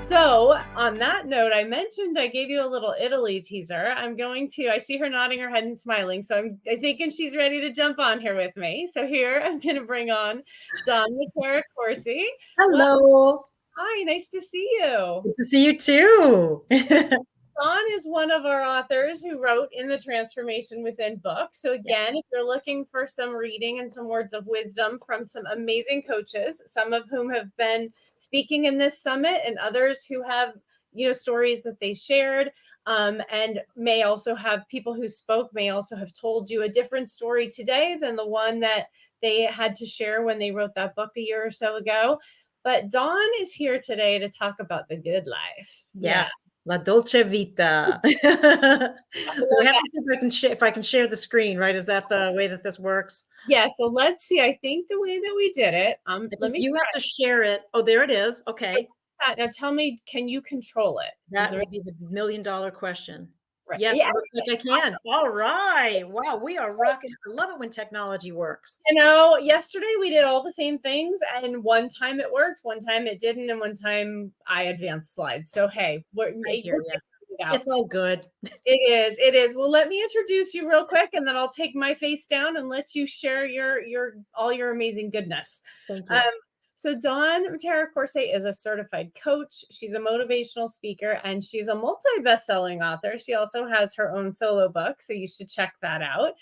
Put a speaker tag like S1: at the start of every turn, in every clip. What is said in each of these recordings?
S1: So on that note, I mentioned I gave you a little Italy teaser. I see her nodding her head and smiling. So I'm thinking she's ready to jump on here with me. So here I'm going to bring on Dawn Matera Corsi. Well,
S2: Hello.
S1: hi, nice to see you.
S2: Good to see you too.
S1: Dawn is one of our authors who wrote in the Transformation Within book. So again,
S2: Yes.
S1: if you're looking for some reading and some words of wisdom from some amazing coaches, some of whom have been speaking in this summit and others who have, stories that they shared, and may also have people who spoke may also have told you a different story today than the one that they had to share when they wrote that book a year or so ago. But Dawn is here today to talk about the good life. Yeah.
S2: Yes. La Dolce Vita. So we have to see if I can share the screen, right? Is that the way that this works?
S1: Yeah, so let's see. I think the way that we did it,
S2: I
S1: let
S2: think
S1: me
S2: you have to share it. Oh, there it is.
S1: try
S2: Okay.
S1: that. Now tell me, can you control it? Is
S2: That
S1: there
S2: will be the $1,000,000 question.
S1: right?
S2: Yes,
S1: Yeah,
S2: it looks like I can. All right. Wow, we are rocking. I love it when technology works.
S1: yesterday we did all the same things, and one time it worked, one time it didn't, and one time I advanced slides. So hey,
S2: I hear
S1: we'll
S2: you.
S1: figure it out.
S2: It's all good.
S1: It is. Well, let me introduce you real quick, and then I'll take my face down and let you share your all your amazing goodness.
S2: Thank
S1: Um,
S2: you.
S1: so Dawn Matera Corse is a certified coach. She's a motivational speaker, and she's a multi-best-selling author. She also has her own solo book, so you should check that out.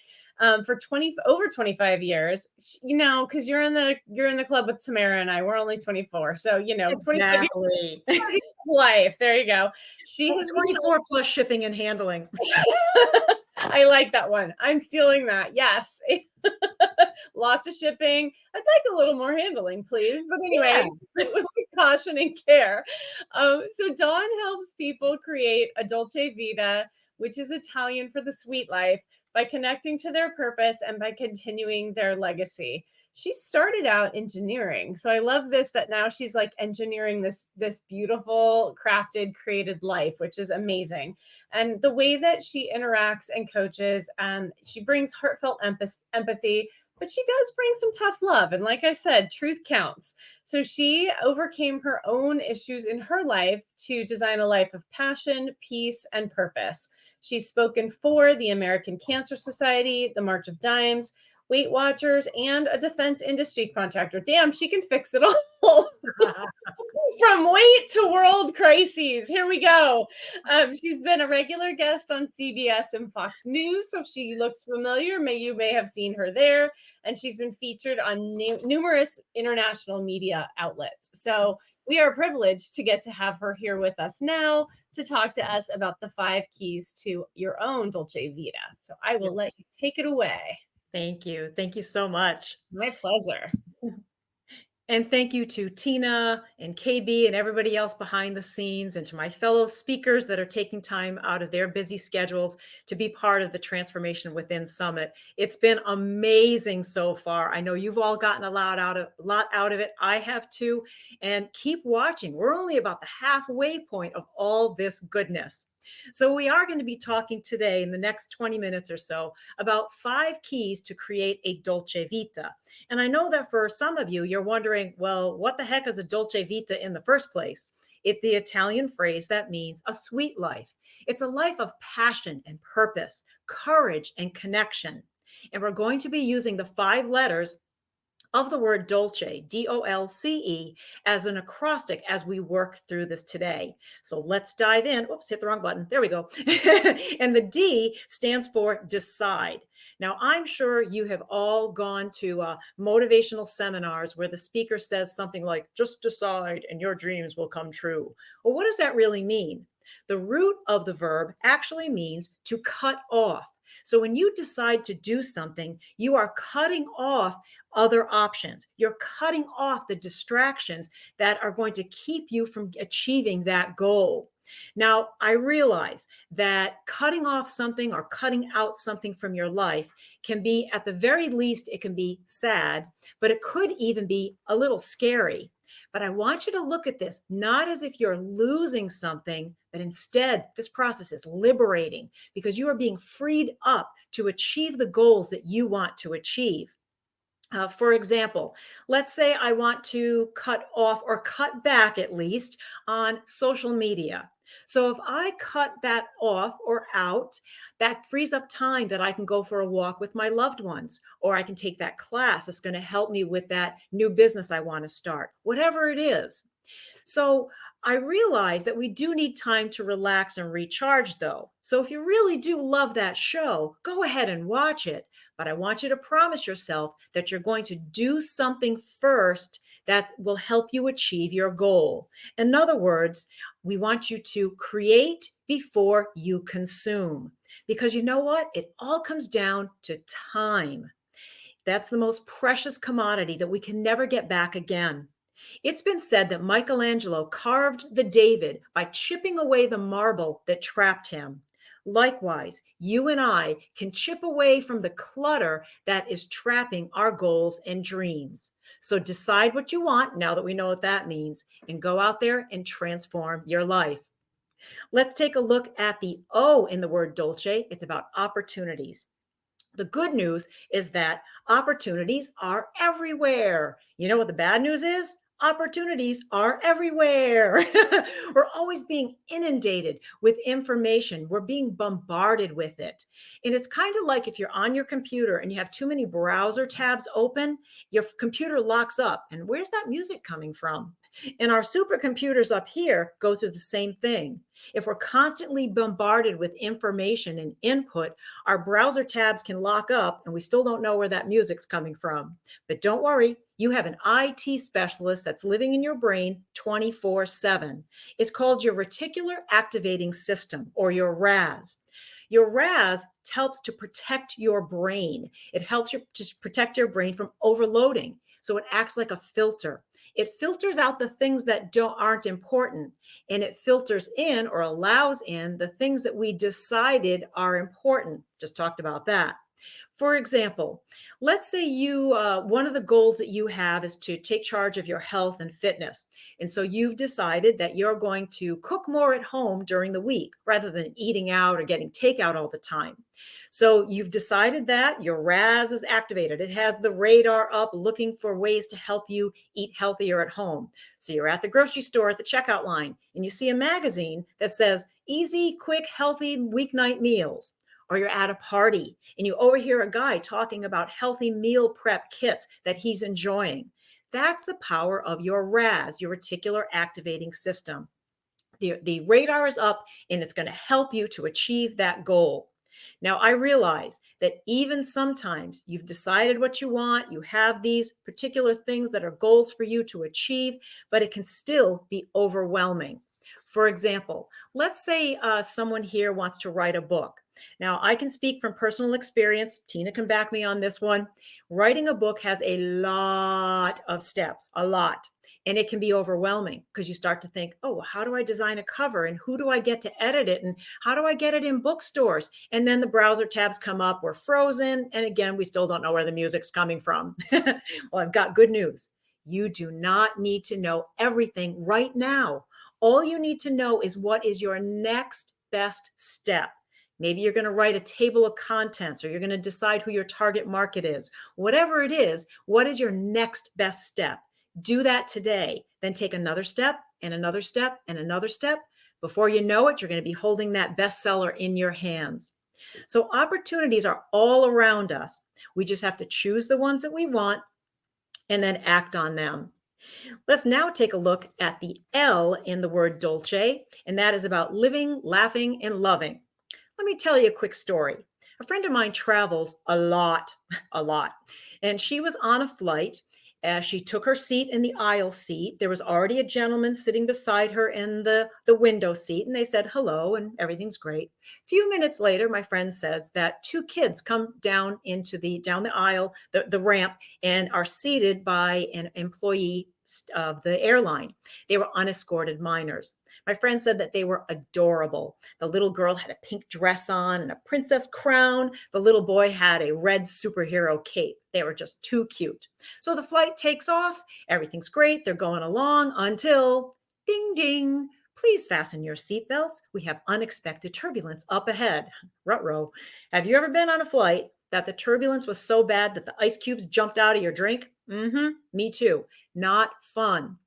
S1: For over 25 years, because you're in the club with Tamara and I. We're only 24, so 25 years
S2: Exactly.
S1: of life. There you go. She has been
S2: 24 plus shipping and handling.
S1: I like that one. I'm stealing that. Yes. Lots of shipping. I'd like a little more handling, please. But
S2: Yeah.
S1: anyway, with caution and care. So Dawn helps people create a Dolce Vita, which is Italian for the sweet life, by connecting to their purpose and by continuing their legacy. She started out engineering. So I love this that now she's like engineering this beautiful, crafted, created life, which is amazing. And the way that she interacts and coaches, she brings heartfelt empathy, but she does bring some tough love. And like I said, truth counts. So she overcame her own issues in her life to design a life of passion, peace, and purpose. She's spoken for the American Cancer Society, the March of Dimes, Weight Watchers, and a defense industry contractor. Damn, she can fix it all. From weight to world crises. Here we go. She's been a regular guest on CBS and Fox News, so she looks familiar. You may have seen her there, and she's been featured on numerous international media outlets. So we are privileged to get to have her here with us now to talk to us about the 5 keys to your own Dolce Vita. So I will let you take it away.
S2: Thank you. Thank you so much.
S1: My pleasure.
S2: And thank you to Tina and KB and everybody else behind the scenes, and to my fellow speakers that are taking time out of their busy schedules to be part of the Transformation Within Summit. It's been amazing so far. I know you've all gotten a lot out of it. I have too. And keep watching. We're only about the halfway point of all this goodness. So we are going to be talking today in the next 20 minutes or so about 5 keys to create a Dolce Vita. And I know that for some of you, you're wondering, well, what the heck is a Dolce Vita in the first place? It's the Italian phrase that means a sweet life. It's a life of passion and purpose, courage and connection. And we're going to be using the 5 letters of the word dolce, D-O-L-C-E, as an acrostic as we work through this today. So let's dive in. Oops, hit the wrong button. There we go. And the D stands for decide. Now, I'm sure you have all gone to motivational seminars where the speaker says something like, just decide and your dreams will come true. Well, what does that really mean? The root of the verb actually means to cut off. So when you decide to do something, you are cutting off other options. You're cutting off the distractions that are going to keep you from achieving that goal. Now, I realize that cutting off something or cutting out something from your life can be, at the very least, it can be sad, but it could even be a little scary. But I want you to look at this not as if you're losing something, but instead, this process is liberating because you are being freed up to achieve the goals that you want to achieve. For example, let's say I want to cut off or cut back at least on social media. So if I cut that off or out, that frees up time that I can go for a walk with my loved ones, or I can take that class that's going to help me with that new business I want to start, whatever it is. So I realize that we do need time to relax and recharge, though. So if you really do love that show, go ahead and watch it. But I want you to promise yourself that you're going to do something first that will help you achieve your goal. In other words, we want you to create before you consume. Because you know what? It all comes down to time. That's the most precious commodity that we can never get back again. It's been said that Michelangelo carved the David by chipping away the marble that trapped him. Likewise, you and I can chip away from the clutter that is trapping our goals and dreams. So decide what you want now that we know what that means and go out there and transform your life. Let's take a look at the O in the word dolce. It's about opportunities. The good news is that opportunities are everywhere. You know what the bad news is? Opportunities are everywhere. We're always being inundated with information. We're being bombarded with it. And it's kind of like if you're on your computer and you have too many browser tabs open, your computer locks up. And where's that music coming from? And our supercomputers up here go through the same thing. If we're constantly bombarded with information and input, our browser tabs can lock up and we still don't know where that music's coming from. But don't worry, you have an IT specialist that's living in your brain 24/7. It's called your reticular activating system, or your RAS. Your RAS helps to protect your brain. It helps you to protect your brain from overloading. So it acts like a filter. It filters out the things that aren't important, and it filters in or allows in the things that we decided are important. Just talked about that. For example, let's say one of the goals that you have is to take charge of your health and fitness. And so you've decided that you're going to cook more at home during the week rather than eating out or getting takeout all the time. So you've decided that your RAS is activated. It has the radar up looking for ways to help you eat healthier at home. So you're at the grocery store at the checkout line and you see a magazine that says easy, quick, healthy weeknight meals. Or you're at a party and you overhear a guy talking about healthy meal prep kits that he's enjoying. That's the power of your RAS, your reticular activating system. The radar is up and it's going to help you to achieve that goal. Now, I realize that even sometimes you've decided what you want, you have these particular things that are goals for you to achieve, but it can still be overwhelming. For example, let's say someone here wants to write a book. Now, I can speak from personal experience. Tina can back me on this one. Writing a book has a lot of steps, a lot. And it can be overwhelming because you start to think, oh, how do I design a cover? And who do I get to edit it? And how do I get it in bookstores? And then the browser tabs come up, we're frozen. And again, we still don't know where the music's coming from. Well, I've got good news. You do not need to know everything right now. All you need to know is what is your next best step. Maybe you're going to write a table of contents, or you're going to decide who your target market is. Whatever it is, what is your next best step? Do that today. Then take another step and another step and another step. Before you know it, you're going to be holding that bestseller in your hands. So opportunities are all around us. We just have to choose the ones that we want and then act on them. Let's now take a look at the L in the word dolce, and that is about living, laughing, and loving. Let me tell you a quick story. A friend of mine travels a lot, a lot. And she was on a flight. She took her seat in the aisle seat. There was already a gentleman sitting beside her in the window seat, and they said hello, and everything's great. A few minutes later, my friend says that two kids come down the aisle, the ramp, and are seated by an employee of the airline. They were unescorted minors. My friend said that they were adorable. The little girl had a pink dress on and a princess crown. The little boy had a red superhero cape. They were just too cute. So the flight takes off. Everything's great. They're going along until ding, ding. Please fasten your seatbelts. We have unexpected turbulence up ahead. Ruh-roh. Have you ever been on a flight that the turbulence was so bad that the ice cubes jumped out of your drink? Me too. Not fun.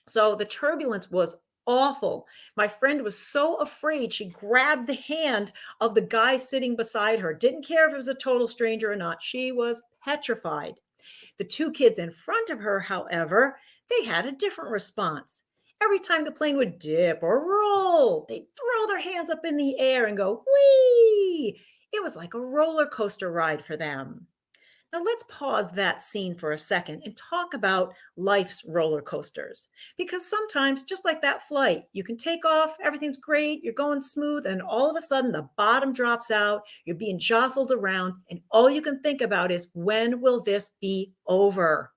S2: So the turbulence was awful. My friend was so afraid, she grabbed the hand of the guy sitting beside her. Didn't care if it was a total stranger or not. She was petrified. The two kids in front of her, however, they had a different response. Every time the plane would dip or roll, they'd throw their hands up in the air and go, whee! It was like a roller coaster ride for them. Now, let's pause that scene for a second and talk about life's roller coasters. Because sometimes, just like that flight, you can take off, everything's great, you're going smooth, and all of a sudden the bottom drops out, you're being jostled around, and all you can think about is, when will this be over?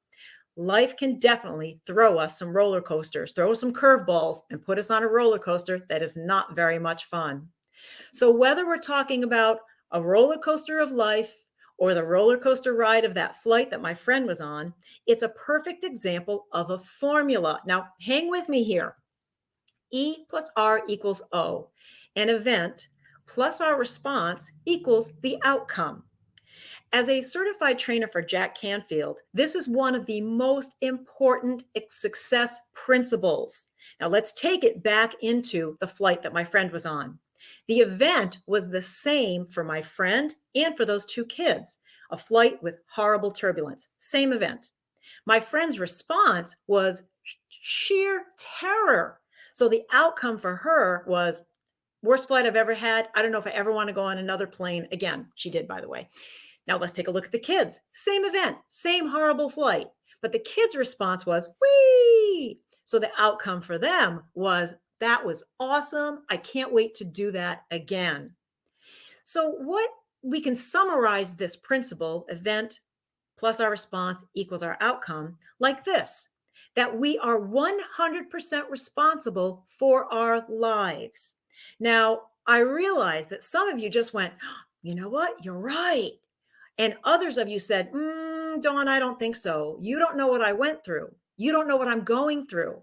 S2: Life can definitely throw us some roller coasters, throw us some curveballs, and put us on a roller coaster that is not very much fun. So, whether we're talking about a roller coaster of life or the roller coaster ride of that flight that my friend was on, it's a perfect example of a formula. Now, hang with me here. E plus R equals O. An event plus our response equals the outcome. As a certified trainer for Jack Canfield, this is one of the most important success principles. Now, let's take it back into the flight that my friend was on. The event was the same for my friend and for those two kids, a flight with horrible turbulence, same event. My friend's response was sheer terror. So the outcome for her was, worst flight I've ever had. I don't know if I ever want to go on another plane again. She did, by the way. Now let's take a look at the kids. Same event, same horrible flight. But the kids' response was, whee! So the outcome for them was, that was awesome. I can't wait to do that again. So what we can summarize this principle, event plus our response equals our outcome, like this, that we are 100% responsible for our lives. Now, I realize that some of you just went, you know what? You're right. And others of you said, Dawn, I don't think so. You don't know what I went through. You don't know what I'm going through.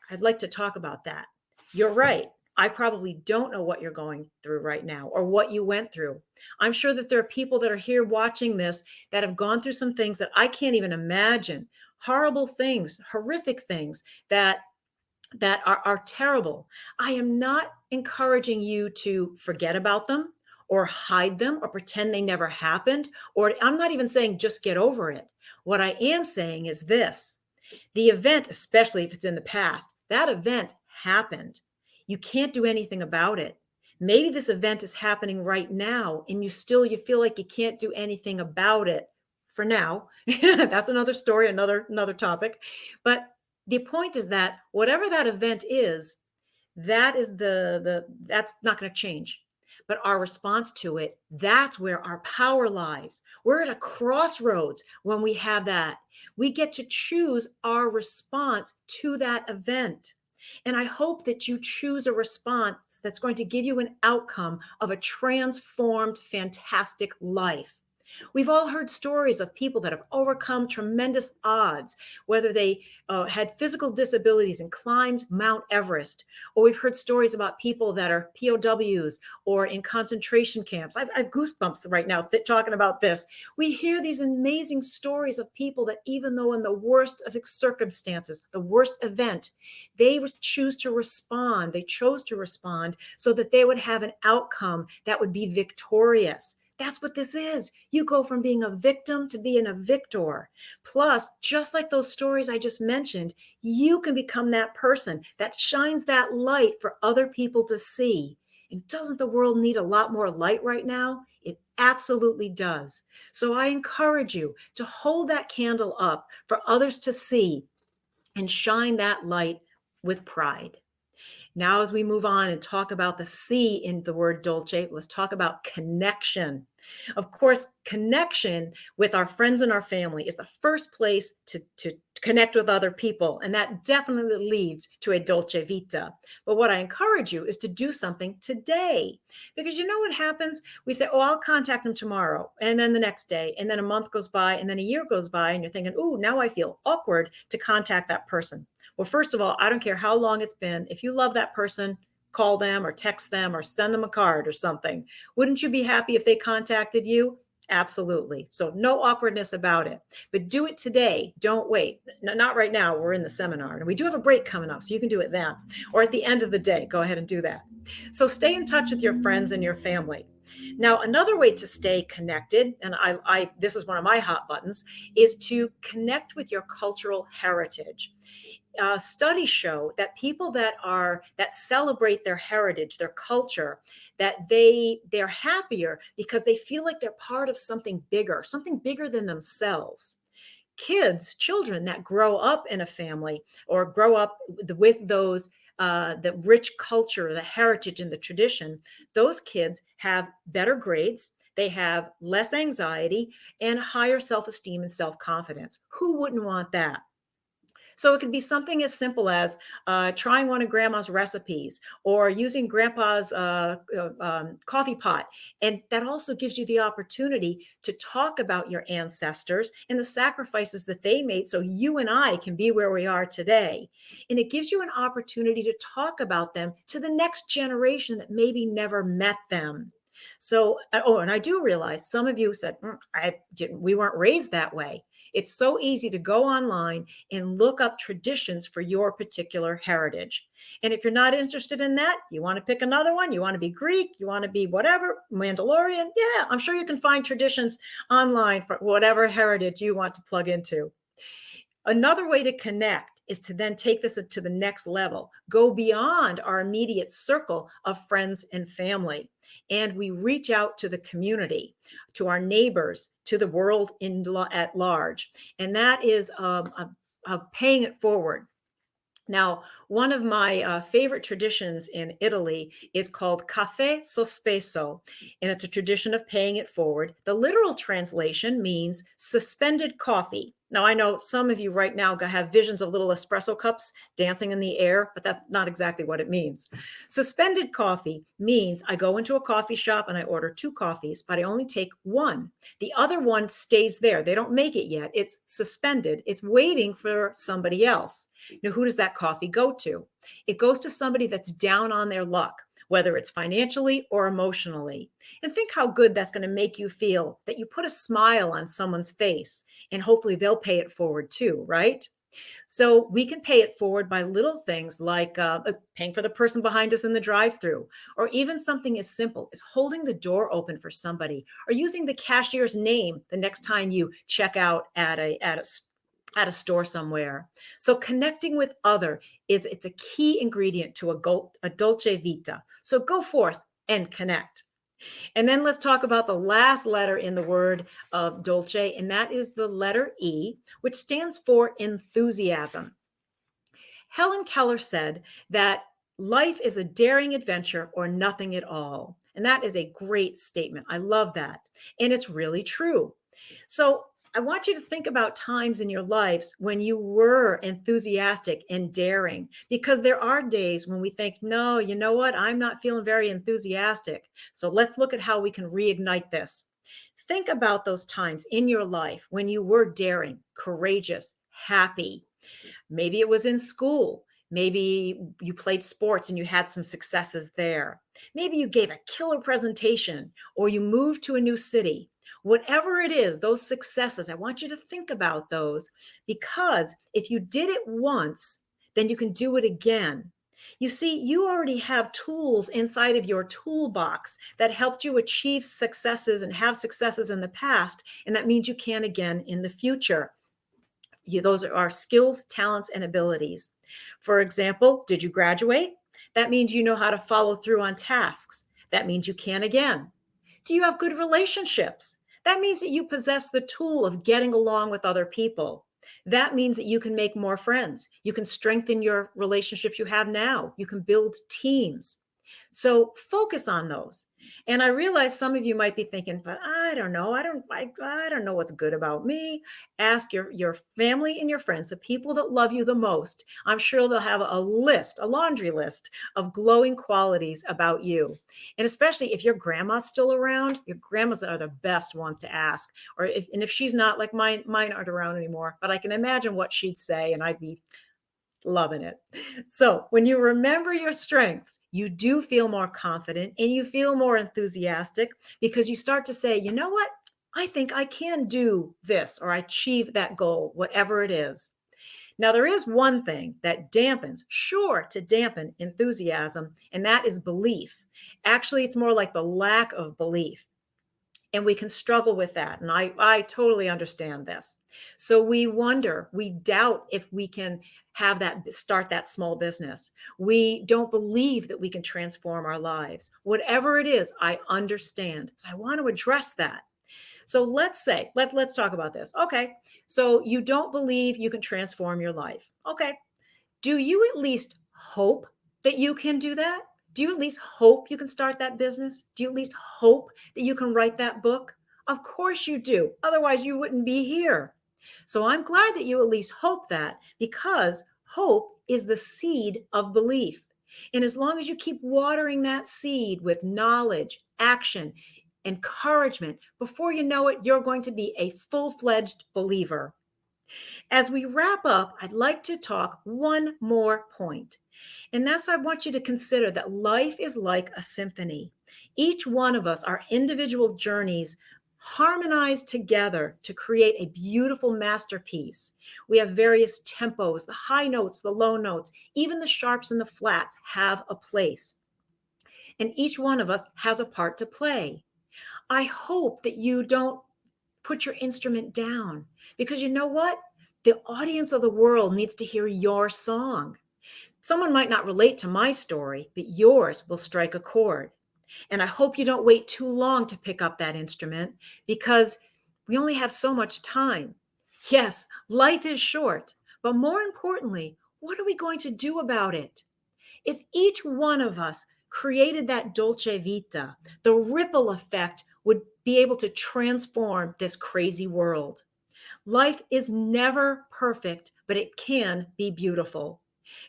S2: I'd like to talk about that. You're right. I probably don't know what you're going through right now or what you went through. I'm sure that there are people that are here watching this that have gone through some things that I can't even imagine. Horrible things, horrific things that are terrible. I am not encouraging you to forget about them or hide them or pretend they never happened, or I'm not even saying just get over it. What I am saying is this: the event, especially if it's in the past, that event happened. You can't do anything about it. Maybe this event is happening right now and you feel like you can't do anything about it for now. That's another story, another topic. But the point is that whatever that event is, that is that's not going to change. But our response to it, that's where our power lies. We're at a crossroads when we have that. We get to choose our response to that event. And I hope that you choose a response that's going to give you an outcome of a transformed, fantastic life. We've all heard stories of people that have overcome tremendous odds, whether they had physical disabilities and climbed Mount Everest, or we've heard stories about people that are POWs or in concentration camps. I've goosebumps right now talking about this. We hear these amazing stories of people that even though in the worst of circumstances, the worst event, they chose to respond so that they would have an outcome that would be victorious. That's what this is. You go from being a victim to being a victor. Plus, just like those stories I just mentioned, you can become that person that shines that light for other people to see. And doesn't the world need a lot more light right now? It absolutely does. So I encourage you to hold that candle up for others to see and shine that light with pride. Now, as we move on and talk about the C in the word dolce, let's talk about connection. Of course, connection with our friends and our family is the first place to connect with other people. And that definitely leads to a dolce vita. But what I encourage you is to do something today. Because you know what happens? We say, oh, I'll contact them tomorrow. And then the next day. And then a month goes by. And then a year goes by. And you're thinking, oh, now I feel awkward to contact that person. Well, first of all, I don't care how long it's been. If you love that person, call them or text them or send them a card or something. Wouldn't you be happy if they contacted you? Absolutely. So no awkwardness about it, but do it today. Don't wait. Not right now. We're in the seminar and we do have a break coming up. So you can do it then or at the end of the day. Go ahead and do that. So stay in touch with your friends and your family. Now, another way to stay connected, and this is one of my hot buttons, is to connect with your cultural heritage. Studies show that people that celebrate their heritage, their culture, that they're happier because they feel like they're part of something bigger than themselves. Children that grow up in a family or grow up with those the rich culture, the heritage, and the tradition, those kids have better grades. They have less anxiety and higher self-esteem and self-confidence. Who wouldn't want that? So it could be something as simple as trying one of grandma's recipes or using grandpa's coffee pot. And that also gives you the opportunity to talk about your ancestors and the sacrifices that they made so you and I can be where we are today. And it gives you an opportunity to talk about them to the next generation that maybe never met them. So, oh, and I do realize some of you said, we weren't raised that way. It's so easy to go online and look up traditions for your particular heritage. And if you're not interested in that, you want to pick another one, you want to be Greek, you want to be whatever, Mandalorian, yeah, I'm sure you can find traditions online for whatever heritage you want to plug into. Another way to connect is to then take this to the next level, go beyond our immediate circle of friends and family. And we reach out to the community, to our neighbors, to the world at large. And that is of paying it forward. Now, one of my favorite traditions in Italy is called caffè sospeso, and it's a tradition of paying it forward. The literal translation means suspended coffee. Now, I know some of you right now have visions of little espresso cups dancing in the air, but that's not exactly what it means. Suspended coffee means I go into a coffee shop and I order 2 coffees, but I only take one. The other one stays there. They don't make it yet. It's suspended. It's waiting for somebody else. Now, who does that coffee go to? It goes to somebody that's down on their luck, whether it's financially or emotionally. And think how good that's going to make you feel that you put a smile on someone's face and hopefully they'll pay it forward too, right? So we can pay it forward by little things like paying for the person behind us in the drive-through, or even something as simple as holding the door open for somebody, or using the cashier's name the next time you check out at a store somewhere. So connecting with it's a key ingredient to a dolce vita. So go forth and connect. And then let's talk about the last letter in the word of dolce, and that is the letter E, which stands for enthusiasm. Helen Keller said that life is a daring adventure or nothing at all. And that is a great statement. I love that. And it's really true. So I want you to think about times in your lives when you were enthusiastic and daring, because there are days when we think, no, you know what? I'm not feeling very enthusiastic. So let's look at how we can reignite this. Think about those times in your life when you were daring, courageous, happy. Maybe it was in school. Maybe you played sports and you had some successes there. Maybe you gave a killer presentation or you moved to a new city. Whatever it is, those successes, I want you to think about those, because if you did it once, then you can do it again. You see, you already have tools inside of your toolbox that helped you achieve successes and have successes in the past, and that means you can again in the future. Those are skills, talents, and abilities. For example, did you graduate? That means you know how to follow through on tasks. That means you can again. Do you have good relationships? That means that you possess the tool of getting along with other people. That means that you can make more friends. You can strengthen your relationships you have now. You can build teams. So focus on those. And I realize some of you might be thinking, but I don't know. I don't know what's good about me. Ask your family and your friends, the people that love you the most. I'm sure they'll have a laundry list of glowing qualities about you. And especially if your grandma's still around, your grandmas are the best ones to ask. If she's not, like mine aren't around anymore, but I can imagine what she'd say, and I'd be loving it. So when you remember your strengths, you do feel more confident and you feel more enthusiastic, because you start to say, you know what? I think I can do this or achieve that goal, whatever it is. Now, there is one thing that dampens, sure to dampen enthusiasm, and that is belief. Actually, it's more like the lack of belief. And we can struggle with that. And I totally understand this. So we wonder, we doubt if we can have that, start that small business. We don't believe that we can transform our lives. Whatever it is, I understand. So I want to address that. So let's say, let's talk about this. Okay. So you don't believe you can transform your life. Okay. Do you at least hope that you can do that? Do you at least hope you can start that business? Do you at least hope that you can write that book? Of course you do. Otherwise, you wouldn't be here. So I'm glad that you at least hope that, because hope is the seed of belief. And as long as you keep watering that seed with knowledge, action, encouragement, before you know it, you're going to be a full-fledged believer. As we wrap up, I'd like to talk one more point. And that's, I want you to consider that life is like a symphony. Each one of us, our individual journeys, harmonize together to create a beautiful masterpiece. We have various tempos, the high notes, the low notes, even the sharps and the flats have a place. And each one of us has a part to play. I hope that you don't put your instrument down, because you know what? The audience of the world needs to hear your song. Someone might not relate to my story, but yours will strike a chord. And I hope you don't wait too long to pick up that instrument, because we only have so much time. Yes, life is short, but more importantly, what are we going to do about it? If each one of us created that dolce vita, the ripple effect would be able to transform this crazy world. Life is never perfect, but it can be beautiful.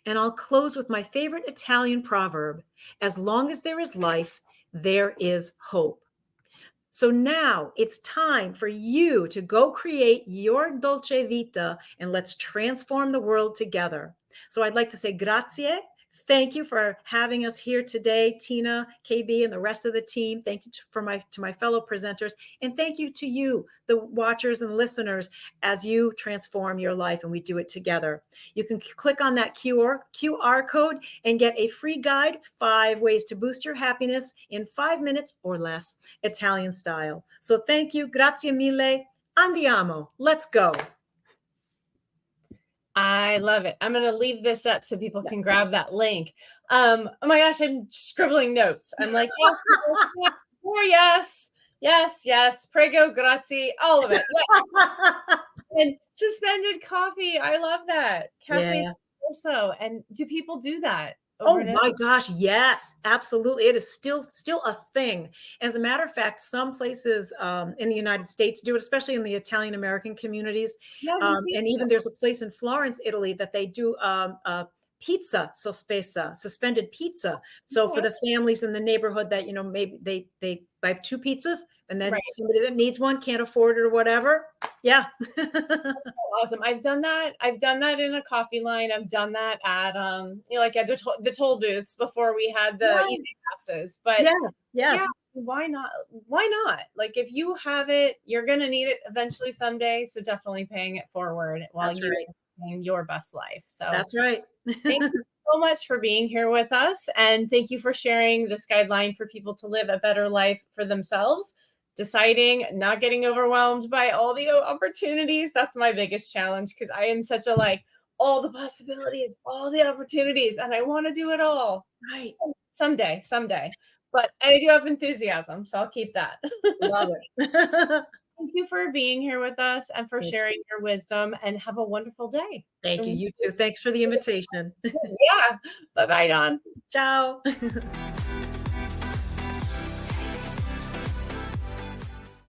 S2: And I'll close with my favorite Italian proverb: as long as there is life, there is hope. So now it's time for you to go create your dolce vita, and let's transform the world together. So I'd like to say grazie. Thank you for having us here today, Tina, KB, and the rest of the team. Thank you to my fellow presenters. And thank you to you, the watchers and listeners, as you transform your life and we do it together. You can click on that QR code and get a free guide, 5 ways to boost your happiness in 5 minutes or less, Italian style. So thank you. Grazie mille. Andiamo. Let's go.
S1: I love it. I'm going to leave this up so people
S2: Yes.
S1: can grab that link. Oh my gosh, I'm scribbling notes. I'm like, yes, yes, yes, or yes, yes, yes, prego, grazie, all of it. Yes. And suspended coffee. I love that. Cafe
S2: Yeah.
S1: also. And do people do that over
S2: Oh
S1: in
S2: my
S1: Italy?
S2: gosh, yes, absolutely. It is still a thing. As a matter of fact, some places in the United States do it, especially in the Italian American communities.
S1: Yeah, I haven't seen
S2: And
S1: it.
S2: even there's a place in Florence, Italy, that they do pizza sospesa, suspended pizza. So for
S1: Okay.
S2: the families in the neighborhood that, maybe they buy 2 pizzas, and then
S1: Right.
S2: somebody that needs one can't afford it or whatever. Yeah.
S1: Awesome. I've done that. I've done that in a coffee line. I've done that at like at the toll booths before we had the
S2: Right.
S1: easy passes. But
S2: Yes.
S1: yeah,
S2: Yes.
S1: why not? Why not? Like if you have it, you're gonna need it eventually someday. So definitely paying it forward while
S2: That's
S1: you
S2: right.
S1: are living your best life. So
S2: That's right.
S1: thank you so much for being here with us. And thank you for sharing this guideline for people to live a better life for themselves, deciding, not getting overwhelmed by all the opportunities. That's my biggest challenge, because I am such a like, all the possibilities, all the opportunities, and I want to do it all.
S2: Right.
S1: Someday, someday. But I do have enthusiasm, so I'll keep that.
S2: Love it.
S1: Thank you for being here with us and for
S2: Thank you.
S1: sharing your wisdom, and have a wonderful day.
S2: Thank you. You too. Thanks for the invitation.
S1: Yeah. Bye bye, Don.
S2: Ciao.